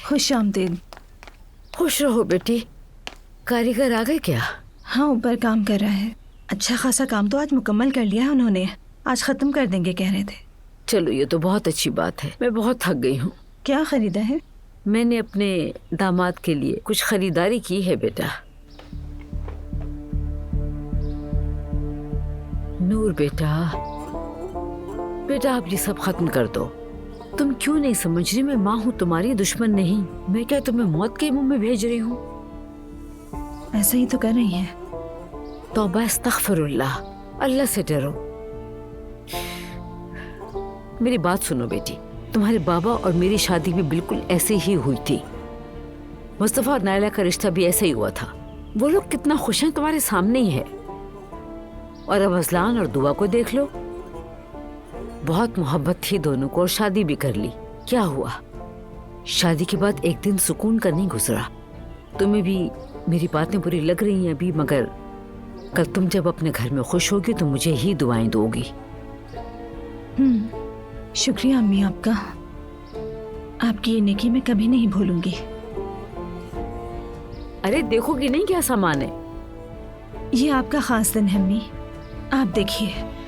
खुश आमदीद। खुश रहो बेटी। कारीगर आ गए क्या? हाँ, ऊपर काम कर रहा है। अच्छा खासा काम तो आज मुकम्मल कर लिया है उन्होंने। आज खत्म कर देंगे कह रहे थे। चलो ये तो बहुत अच्छी बात है। मैं बहुत थक गई हूँ। क्या खरीदा है? मैंने अपने दामाद के लिए कुछ खरीदारी की है बेटा। नूर बेटा, बेटा आप ये सब खत्म कर दो। तुम क्यों नहीं समझ रही? मैं माँ हूँ, तुम्हारी दुश्मन नहीं। मैं क्या तुम्हें मौत के मुंह में भेज रही हूँ? ऐसा ही तो कर रही हैं। तौबा अस्तगफिरुल्लाह, अल्लाह से डरो। मेरी बात सुनो बेटी, तुम्हारे बाबा और मेरी शादी भी बिल्कुल ऐसे ही हुई थी। मुस्तफा और नायला का रिश्ता भी ऐसे ही हुआ था। वो लोग कितना खुश हैं, तुम्हारे सामने ही है। और अब अज़लान और दुआ को देख लो। बहुत मोहब्बत थी दोनों को और शादी भी कर ली। क्या हुआ? शादी के बाद एक दिन सुकून का नहीं गुजरा। तुम्हें भी मेरी बातें बुरी लग रही हैं अभी, मगर कल तुम जब अपने घर में खुश होगी तो मुझे ही दुआएं दोगी। शुक्रिया अम्मी आपका। आपकी ये नेकी मैं कभी नहीं भूलूंगी। अरे देखोगी नहीं क्या सामान है? ये आपका खास दिन है अम्मी, आप देखिए।